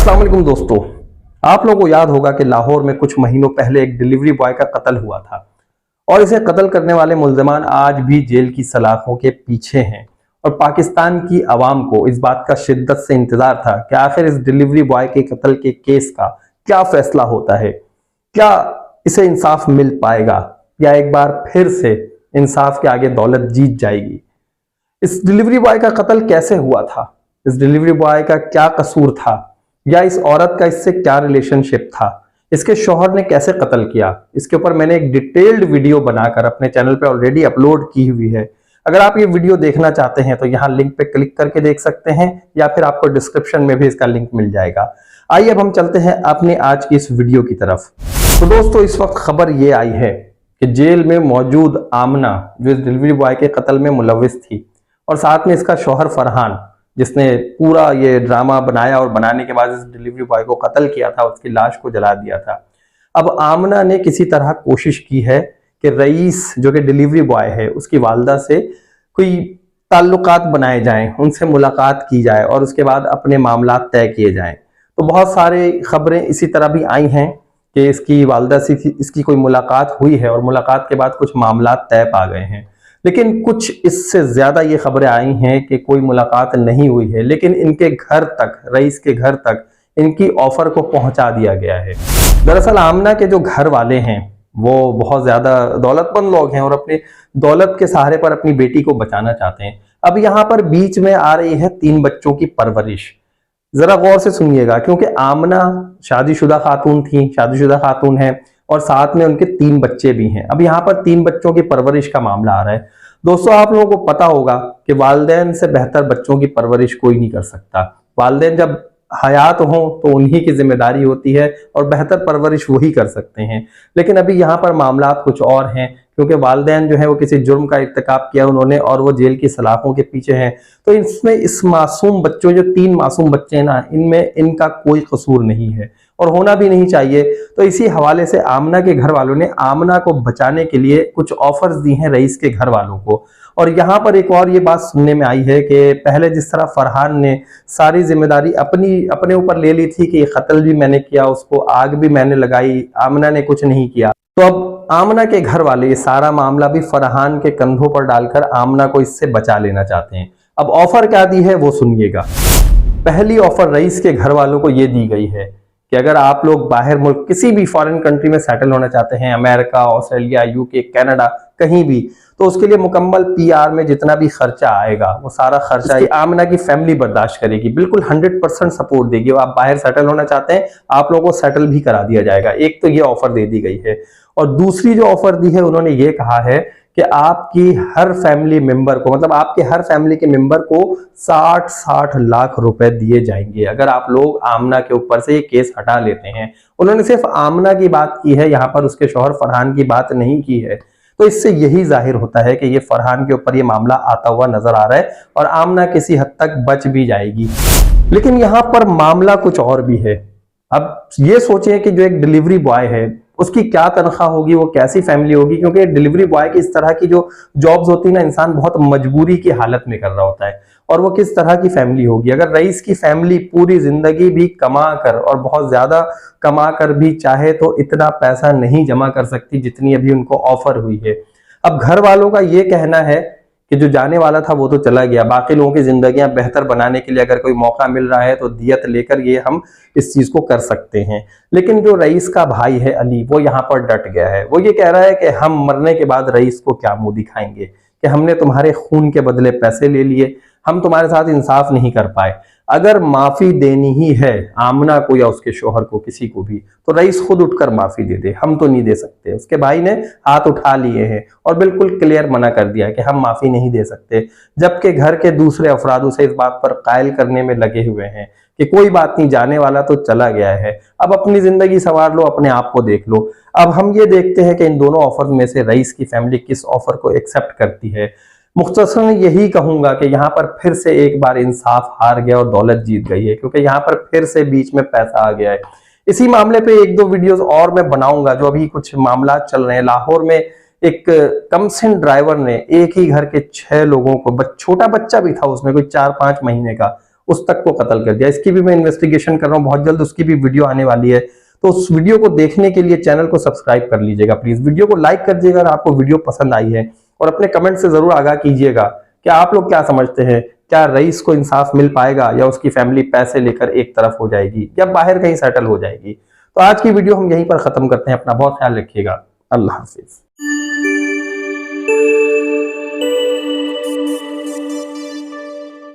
अस्सलाम वालेकुम दोस्तों, आप लोगों को याद होगा कि लाहौर में कुछ महीनों पहले एक डिलीवरी बॉय का कत्ल हुआ था और इसे कत्ल करने वाले मुल्जिमान आज भी जेल की सलाखों के पीछे हैं। और पाकिस्तान की आवाम को इस बात का शिद्दत से इंतजार था कि आखिर इस डिलीवरी बॉय के कत्ल के केस का क्या फैसला होता है, क्या इसे इंसाफ मिल पाएगा या एक बार फिर से इंसाफ के आगे दौलत जीत जाएगी। इस डिलीवरी बॉय का कत्ल कैसे हुआ था, इस डिलीवरी बॉय का क्या कसूर था, या इस औरत का इससे क्या रिलेशनशिप था, इसके शौहर ने कैसे कत्ल किया, इसके ऊपर मैंने एक डिटेल्ड वीडियो बनाकर अपने चैनल पे ऑलरेडी अपलोड की हुई है। अगर आप ये वीडियो देखना चाहते हैं तो यहाँ लिंक पे क्लिक करके देख सकते हैं या फिर आपको डिस्क्रिप्शन में भी इसका लिंक मिल जाएगा। आइए अब हम चलते हैं अपने आज की इस वीडियो की तरफ। तो दोस्तों, इस वक्त खबर ये आई है कि जेल में मौजूद आमना, जो इस डिलीवरी बॉय के कत्ल में मुलविस थी, और साथ में इसका शौहर फरहान, जिसने पूरा ये ड्रामा बनाया और बनाने के बाद इस डिलीवरी बॉय को कत्ल किया था, उसकी लाश को जला दिया था। अब आमना ने किसी तरह कोशिश की है कि रईस, जो कि डिलीवरी बॉय है, उसकी वालदा से कोई ताल्लुकात बनाए जाएं, उनसे मुलाकात की जाए और उसके बाद अपने मामला तय किए जाएं। तो बहुत सारे खबरें इसी तरह भी आई हैं कि इसकी वालदा से इसकी कोई मुलाकात हुई है और मुलाकात के बाद कुछ मामला तय पा गए हैं। लेकिन कुछ इससे ज्यादा ये खबरें आई हैं कि कोई मुलाकात नहीं हुई है, लेकिन इनके घर तक, रईस के घर तक इनकी ऑफर को पहुंचा दिया गया है। दरअसल आमना के जो घर वाले हैं वो बहुत ज्यादा दौलतमंद लोग हैं और अपनी दौलत के सहारे पर अपनी बेटी को बचाना चाहते हैं। अब यहाँ पर बीच में आ रही है 3 बच्चों की परवरिश। जरा गौर से सुनिएगा, क्योंकि आमना शादीशुदा खातून थी, शादीशुदा खातून है और साथ में उनके 3 बच्चे भी हैं। अब यहाँ पर 3 बच्चों की परवरिश का मामला आ रहा है। दोस्तों, आप लोगों को पता होगा कि वालिदैन से बेहतर बच्चों की परवरिश कोई नहीं कर सकता। वालिदैन जब हयात हो तो उन्हीं की जिम्मेदारी होती है और बेहतर परवरिश वही कर सकते हैं। लेकिन अभी यहाँ पर मामला कुछ और हैं, क्योंकि वालिदैन जो है वो किसी जुर्म का इर्तिकाब किया उन्होंने और वो जेल की सलाखों के पीछे हैं। तो इसमें इस मासूम बच्चों, जो 3 मासूम बच्चे हैं ना, इनमें इनका कोई कसूर नहीं है और होना भी नहीं चाहिए। तो इसी हवाले से आमना के घर वालों ने आमना को बचाने के लिए कुछ ऑफर्स दी हैं रईस के घर वालों को। और यहाँ पर एक और ये बात सुनने में आई है कि पहले जिस तरह फरहान ने सारी जिम्मेदारी अपने ऊपर ले ली थी कि ये कत्ल भी मैंने किया, उसको आग भी मैंने लगाई, आमना ने कुछ नहीं किया, तो अब आमना के घर वाले ये सारा मामला भी फरहान के कंधों पर डालकर आमना को इससे बचा लेना चाहते हैं। अब ऑफर क्या दी है वो सुनिएगा। पहली ऑफर रईस के घर वालों को ये दी गई है कि अगर आप लोग बाहर मुल्क किसी भी फॉरेन कंट्री में सेटल होना चाहते हैं, अमेरिका, ऑस्ट्रेलिया, यूके, कनाडा, कहीं भी, तो उसके लिए मुकम्मल पीआर में जितना भी खर्चा आएगा वो सारा खर्चा आमना की फैमिली बर्दाश्त करेगी, बिल्कुल 100% सपोर्ट देगी। आप बाहर सेटल होना चाहते हैं, आप लोगों को सेटल भी करा दिया जाएगा। एक तो ये ऑफर दे दी गई है। और दूसरी जो ऑफर दी है, उन्होंने ये कहा है कि आपकी हर फैमिली मेंबर को, मतलब आपके हर फैमिली के मेंबर को 60 लाख रुपए दिए जाएंगे अगर आप लोग आमना के ऊपर से ये केस हटा लेते हैं। उन्होंने सिर्फ आमना की बात की है, यहाँ पर उसके शौहर फरहान की बात नहीं की है। तो इससे यही जाहिर होता है कि ये फरहान के ऊपर ये मामला आता हुआ नजर आ रहा है और आमना किसी हद तक बच भी जाएगी। लेकिन यहाँ पर मामला कुछ और भी है। अब ये सोचें कि जो एक डिलीवरी बॉय है उसकी क्या तनख्वाह होगी, वो कैसी फैमिली होगी, क्योंकि डिलीवरी बॉय की इस तरह की जो जॉब्स होती है ना, इंसान बहुत मजबूरी की हालत में कर रहा होता है, और वो किस तरह की फैमिली होगी। अगर रईस की फैमिली पूरी जिंदगी भी कमा कर और बहुत ज्यादा कमा कर भी चाहे तो इतना पैसा नहीं जमा कर सकती जितनी अभी उनको ऑफर हुई है। अब घर वालों का ये कहना है कि जो जाने वाला था वो तो चला गया, बाकी लोगों की जिंदगियां बेहतर बनाने के लिए अगर कोई मौका मिल रहा है तो दियत लेकर ये हम इस चीज को कर सकते हैं। लेकिन जो रईस का भाई है अली, वो यहाँ पर डट गया है। वो ये कह रहा है कि हम मरने के बाद रईस को क्या मुंह दिखाएंगे कि हमने तुम्हारे खून के बदले पैसे ले लिए, हम तुम्हारे साथ इंसाफ नहीं कर पाए। अगर माफी देनी ही है आमना को या उसके शोहर को, किसी को भी, तो रईस खुद उठकर माफी दे दे, हम तो नहीं दे सकते। उसके भाई ने हाथ उठा लिए हैं और बिल्कुल क्लियर मना कर दिया कि हम माफी नहीं दे सकते, जबकि घर के दूसरे अफराद उसे इस बात पर कायल करने में लगे हुए हैं कि कोई बात नहीं, जाने वाला तो चला गया है, अब अपनी जिंदगी संवार लो, अपने आप को देख लो। अब हम ये देखते हैं कि इन दोनों ऑफर में से रईस की फैमिली किस ऑफर को एक्सेप्ट करती है। मुख्तसरन यही कहूंगा कि यहाँ पर फिर से एक बार इंसाफ हार गया और दौलत जीत गई है, क्योंकि यहाँ पर फिर से बीच में पैसा आ गया है। इसी मामले पे 1-2 वीडियोस और मैं बनाऊंगा। जो अभी कुछ मामला चल रहे हैं, लाहौर में एक कमसिन ड्राइवर ने एक ही घर के 6 लोगों को, छोटा बच्चा भी था उसमें, कोई 4-5 महीने का, उस तक को कत्ल कर दिया। इसकी भी मैं इन्वेस्टिगेशन कर रहा हूँ, बहुत जल्द उसकी भी वीडियो आने वाली है। तो उस वीडियो को देखने के लिए चैनल को सब्सक्राइब कर लीजिएगा प्लीज, वीडियो को लाइक कर दीजिएगा अगर आपको वीडियो पसंद आई है, और अपने कमेंट से जरूर आगाह कीजिएगा कि आप लोग क्या समझते हैं, क्या रईस को इंसाफ मिल पाएगा या उसकी फैमिली पैसे लेकर एक तरफ हो जाएगी या बाहर कहीं सेटल हो जाएगी। तो आज की वीडियो हम यहीं पर खत्म करते हैं। अपना बहुत ख्याल रखिएगा। अल्लाह हाफिज।